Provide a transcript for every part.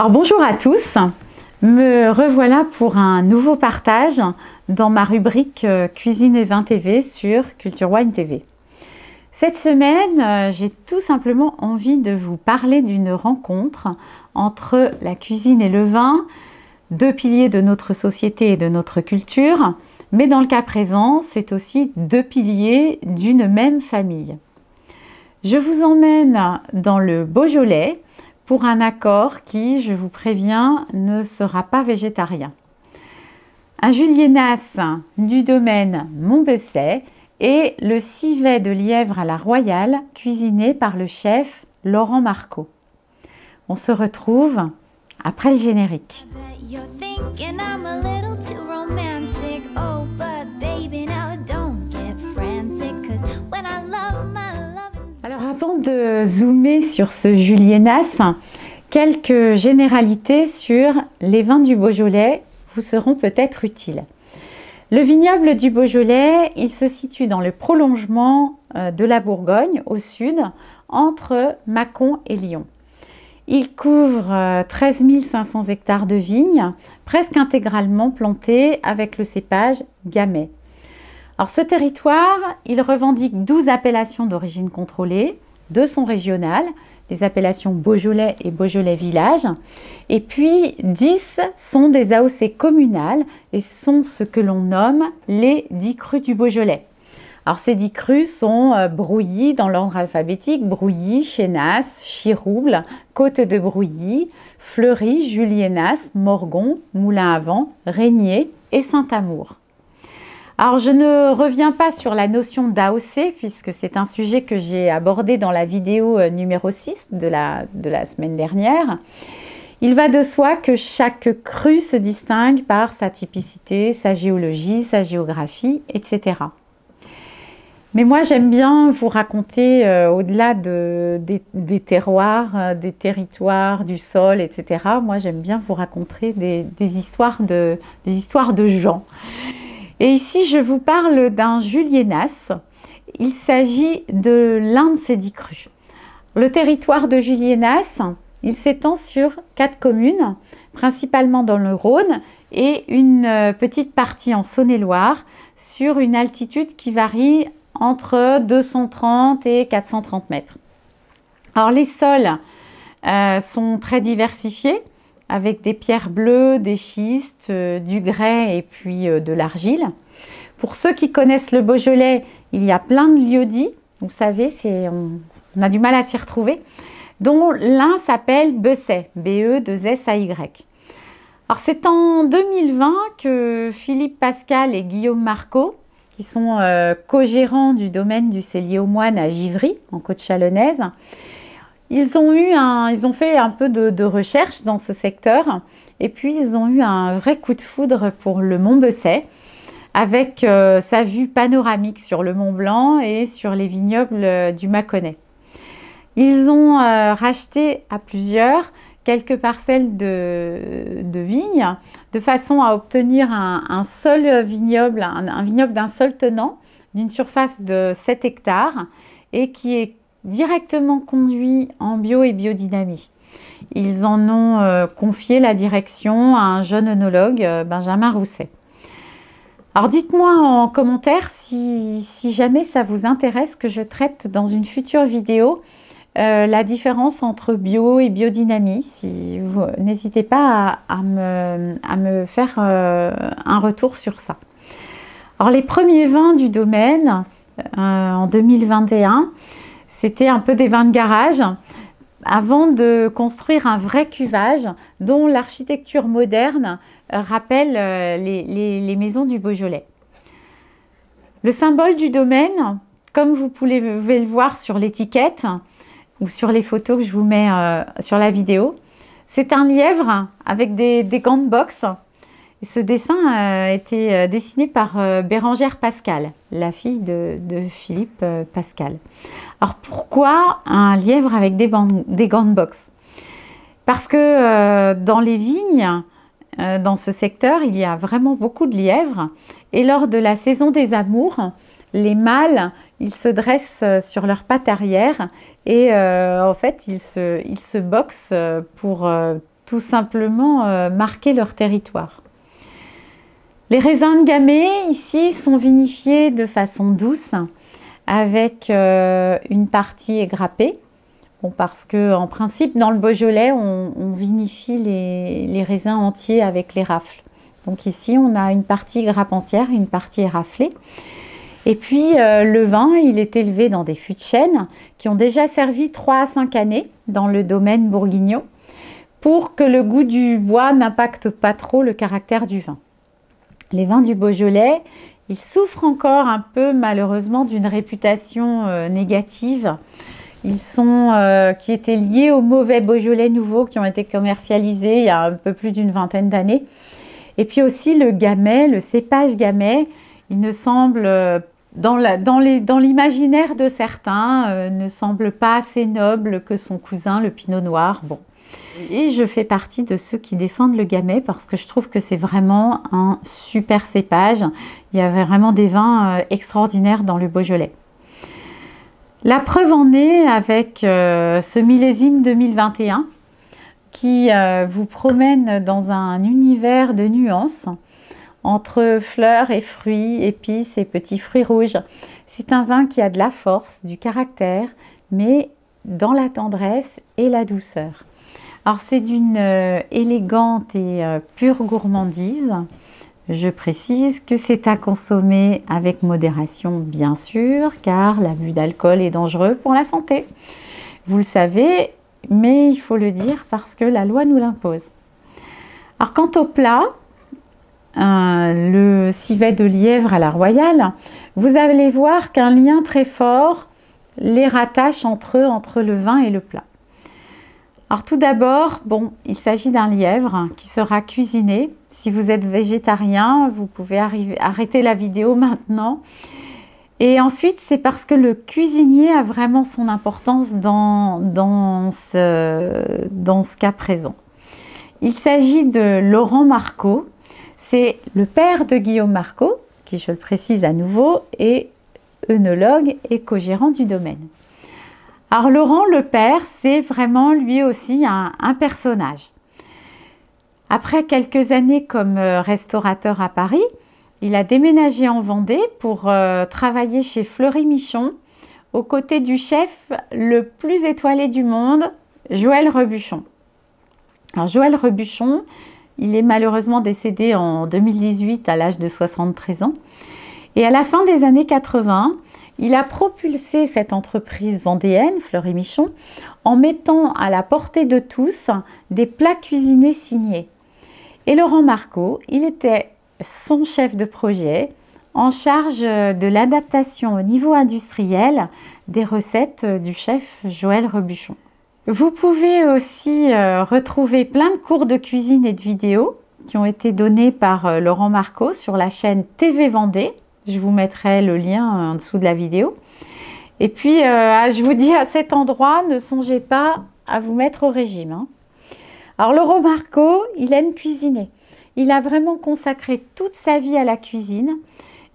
Alors bonjour à tous, me revoilà pour un nouveau partage dans ma rubrique Cuisine et Vin TV sur Culture Wine TV. Cette semaine, j'ai tout simplement envie de vous parler d'une rencontre entre la cuisine et le vin, deux piliers de notre société et de notre culture, mais dans le cas présent, c'est aussi deux piliers d'une même famille. Je vous emmène dans le Beaujolais pour un accord qui, je vous préviens, ne sera pas végétarien. Un juliénas du domaine Montbesset et le civet de lièvre à la royale cuisiné par le chef Laurent Marcot. On se retrouve après le générique. Alors avant de zoomer sur ce juliénas, quelques généralités sur les vins du Beaujolais vous seront peut-être utiles. Le vignoble du Beaujolais, il se situe dans le prolongement de la Bourgogne, au sud, entre Mâcon et Lyon. Il couvre 13 500 hectares de vignes, presque intégralement plantés avec le cépage Gamay. Alors ce territoire, il revendique 12 appellations d'origine contrôlée, 2 sont régionales, les appellations Beaujolais et Beaujolais Village, et puis 10 sont des AOC communales et sont ce que l'on nomme les 10 crus du Beaujolais. Alors ces 10 crus sont Brouilly dans l'ordre alphabétique, Brouilly, Chénas, Chirouble, Côte de Brouilly, Fleury, Juliénas, Morgon, Moulin à Vent, Régnier et Saint-Amour. Alors je ne reviens pas sur la notion d'AOC puisque c'est un sujet que j'ai abordé dans la vidéo numéro 6 de la semaine dernière. Il va de soi que chaque cru se distingue par sa typicité, sa géologie, sa géographie, etc. Mais moi j'aime bien vous raconter au-delà des terroirs, des territoires, du sol, etc. Moi j'aime bien vous raconter des histoires de gens. Et ici, je vous parle d'un juliénas. Il s'agit de l'un de ces 10 crus. Le territoire de Juliénas, il s'étend sur 4 communes, principalement dans le Rhône, et une petite partie en Saône-et-Loire, sur une altitude qui varie entre 230 et 430 mètres. Alors les sols sont très diversifiés, avec des pierres bleues, des schistes, du grès et puis de l'argile. Pour ceux qui connaissent le Beaujolais, il y a plein de lieux-dits, vous savez, on a du mal à s'y retrouver, dont l'un s'appelle Besset, B-E-2-S-A-Y. Alors c'est en 2020 que Philippe Pascal et Guillaume Marcot, qui sont co-gérants du domaine du Cellier aux Moines à Givry, en Côte-Chalonnaise, ils ont fait un peu de recherche dans ce secteur et puis ils ont eu un vrai coup de foudre pour le Montbesset avec sa vue panoramique sur le Mont Blanc et sur les vignobles du Mâconnais. Ils ont racheté à plusieurs quelques parcelles de vignes de façon à obtenir un seul vignoble, un vignoble d'un seul tenant d'une surface de 7 hectares et qui est directement conduit en bio et biodynamie. Ils en ont confié la direction à un jeune œnologue, Benjamin Rousset. Alors dites-moi en commentaire si jamais ça vous intéresse que je traite dans une future vidéo la différence entre bio et biodynamie. N'hésitez pas à me faire un retour sur ça. Alors les premiers vins du domaine en 2021, c'était un peu des vins de garage avant de construire un vrai cuvage dont l'architecture moderne rappelle les maisons du Beaujolais. Le symbole du domaine, comme vous pouvez le voir sur l'étiquette ou sur les photos que je vous mets sur la vidéo, c'est un lièvre avec des gants de boxe. Et ce dessin a été dessiné par Bérengère Pascal, la fille de Philippe Pascal. Alors pourquoi un lièvre avec des gants de boxe? Parce que dans les vignes, dans ce secteur, il y a vraiment beaucoup de lièvres. Et lors de la saison des amours, les mâles, ils se dressent sur leurs pattes arrière et en fait, ils se boxent pour tout simplement marquer leur territoire. Les raisins de Gamay ici sont vinifiés de façon douce avec une partie égrappée. Bon, parce que en principe dans le Beaujolais on vinifie les raisins entiers avec les rafles. Donc ici on a une partie grappe entière, une partie éraflée. Et puis le vin il est élevé dans des fûts de chêne qui ont déjà servi 3 à 5 années dans le domaine bourguignon pour que le goût du bois n'impacte pas trop le caractère du vin. Les vins du Beaujolais, ils souffrent encore un peu malheureusement d'une réputation négative. Ils sont qui étaient liés aux mauvais Beaujolais nouveaux qui ont été commercialisés il y a un peu plus d'une vingtaine d'années. Et puis aussi le Gamay, le cépage Gamay, il ne semble, dans l'imaginaire de certains, ne semble pas assez noble que son cousin, le Pinot Noir. Bon. Et je fais partie de ceux qui défendent le Gamay parce que je trouve que c'est vraiment un super cépage. Il y avait vraiment des vins extraordinaires dans le Beaujolais. La preuve en est avec ce millésime 2021 qui vous promène dans un univers de nuances entre fleurs et fruits, épices et petits fruits rouges. C'est un vin qui a de la force, du caractère, mais dans la tendresse et la douceur. Alors c'est d'une élégante et pure gourmandise. Je précise que c'est à consommer avec modération bien sûr, car l'abus d'alcool est dangereux pour la santé. Vous le savez, mais il faut le dire parce que la loi nous l'impose. Alors quant au plat, le civet de lièvre à la royale, vous allez voir qu'un lien très fort les rattache entre eux, entre le vin et le plat. Alors tout d'abord, bon, il s'agit d'un lièvre qui sera cuisiné. Si vous êtes végétarien, vous pouvez arrêter la vidéo maintenant. Et ensuite, c'est parce que le cuisinier a vraiment son importance dans ce cas présent. Il s'agit de Laurent Marcot. C'est le père de Guillaume Marcot, qui, je le précise à nouveau, est œnologue et co-gérant du domaine. Alors Laurent, le père, c'est vraiment lui aussi un personnage. Après quelques années comme restaurateur à Paris, il a déménagé en Vendée pour travailler chez Fleury Michon, aux côtés du chef le plus étoilé du monde, Joël Rebuchon. Alors Joël Rebuchon, il est malheureusement décédé en 2018 à l'âge de 73 ans. Et à la fin des années 80, il a propulsé cette entreprise vendéenne, Fleury Michon, en mettant à la portée de tous des plats cuisinés signés. Et Laurent Marcot, il était son chef de projet en charge de l'adaptation au niveau industriel des recettes du chef Joël Rebuchon. Vous pouvez aussi retrouver plein de cours de cuisine et de vidéos qui ont été donnés par Laurent Marcot sur la chaîne TV Vendée. Je vous mettrai le lien en dessous de la vidéo. Et puis, je vous dis à cet endroit, ne songez pas à vous mettre au régime, hein. Alors, Laurent Marcot, il aime cuisiner. Il a vraiment consacré toute sa vie à la cuisine.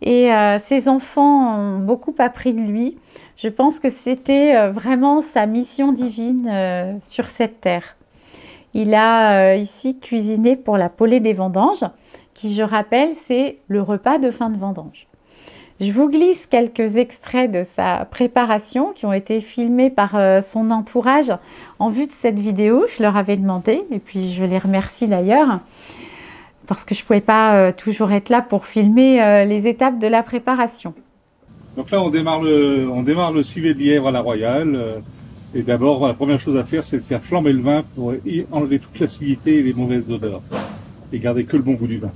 Et ses enfants ont beaucoup appris de lui. Je pense que c'était vraiment sa mission divine sur cette terre. Il a ici cuisiné pour la Paulée des Vendanges, qui, je rappelle, c'est le repas de fin de vendange. Je vous glisse quelques extraits de sa préparation qui ont été filmés par son entourage en vue de cette vidéo. Je leur avais demandé et puis je les remercie d'ailleurs parce que je ne pouvais pas toujours être là pour filmer les étapes de la préparation. Donc là on démarre le civet de lièvre à la royale et d'abord la première chose à faire c'est de faire flamber le vin pour enlever toute l'acidité et les mauvaises odeurs et garder que le bon goût du vin.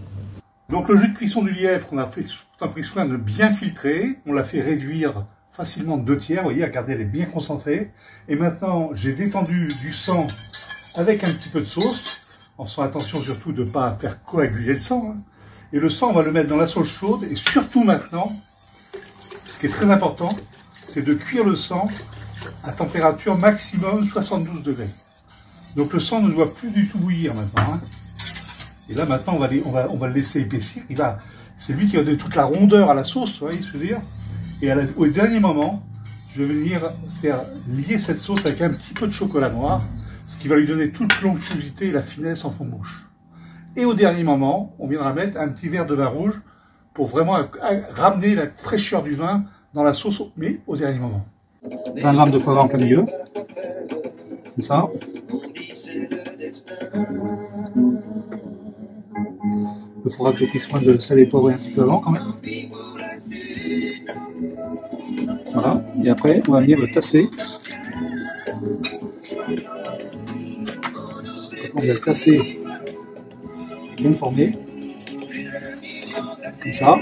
Donc le jus de cuisson du lièvre qu'on a pris soin de bien filtrer, on l'a fait réduire facilement de 2/3, vous voyez, regardez, elle est bien concentrée. Et maintenant, j'ai détendu du sang avec un petit peu de sauce, en faisant attention surtout de ne pas faire coaguler le sang. Hein. Et le sang, on va le mettre dans la sauce chaude, et surtout maintenant, ce qui est très important, c'est de cuire le sang à température maximum 72 degrés. Donc le sang ne doit plus du tout bouillir maintenant. Hein. Et là, maintenant, on va le laisser épaissir. C'est lui qui va donner toute la rondeur à la sauce, vous voyez ce que je veux dire. Et au dernier moment, je vais venir faire lier cette sauce avec un petit peu de chocolat noir, ce qui va lui donner toute l'onctuosité et la finesse en fond de bouche. Et au dernier moment, on viendra mettre un petit verre de vin rouge pour vraiment ramener la fraîcheur du vin dans la sauce, mais au dernier moment. 20 grammes de foie gras en plein milieu, comme ça. Il faudra que je puisse moins de sel et poivre un petit peu avant quand même. Voilà, et après on va venir le tasser. On va le tasser bien formé, comme ça.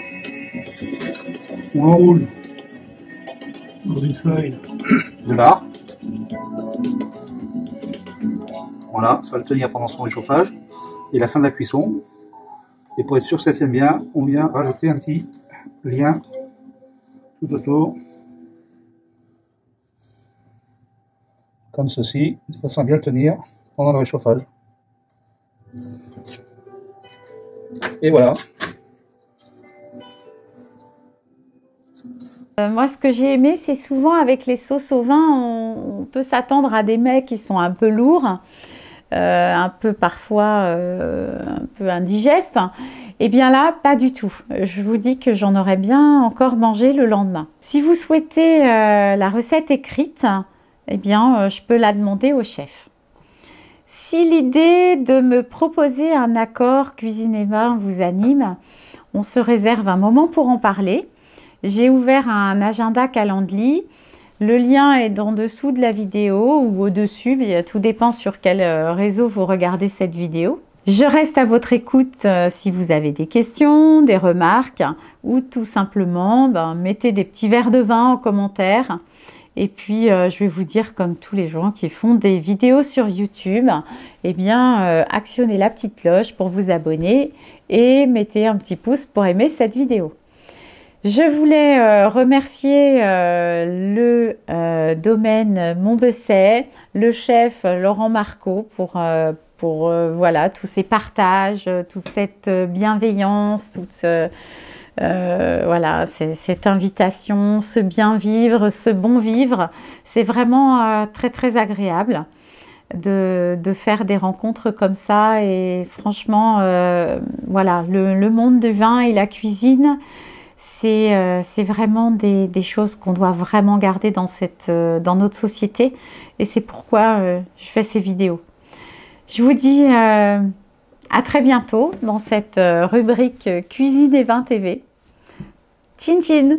On l'enroule dans une feuille de lard. Voilà, ça va le tenir pendant son réchauffage et la fin de la cuisson. Et pour être sûr que ça tienne bien, on vient rajouter un petit lien tout autour, comme ceci, de façon à bien le tenir pendant le réchauffage. Et voilà. Moi, ce que j'ai aimé, c'est souvent avec les sauces au vin, on peut s'attendre à des mets qui sont un peu lourds, un peu parfois un peu indigestes. Et bien là, pas du tout. Je vous dis que j'en aurais bien encore mangé le lendemain. Si vous souhaitez la recette écrite, eh bien, je peux la demander au chef. Si l'idée de me proposer un accord cuisine et vin vous anime, on se réserve un moment pour en parler. J'ai ouvert un agenda Calendly. Le lien est en dessous de la vidéo ou au-dessus, mais tout dépend sur quel réseau vous regardez cette vidéo. Je reste à votre écoute si vous avez des questions, des remarques ou tout simplement mettez des petits verres de vin en commentaire. Et puis je vais vous dire, comme tous les gens qui font des vidéos sur YouTube, eh bien actionnez la petite cloche pour vous abonner et mettez un petit pouce pour aimer cette vidéo. Je voulais remercier le domaine Montbesset, le chef Laurent Marcot pour voilà, tous ces partages, toute cette bienveillance, toute voilà, cette invitation, ce bien vivre, ce bon vivre. C'est vraiment très très agréable de faire des rencontres comme ça. Et franchement, voilà, le monde du vin et la cuisine, c'est vraiment des choses qu'on doit vraiment garder dans notre société. Et c'est pourquoi je fais ces vidéos. Je vous dis à très bientôt dans cette rubrique Cuisine et Vin TV. Chin chin!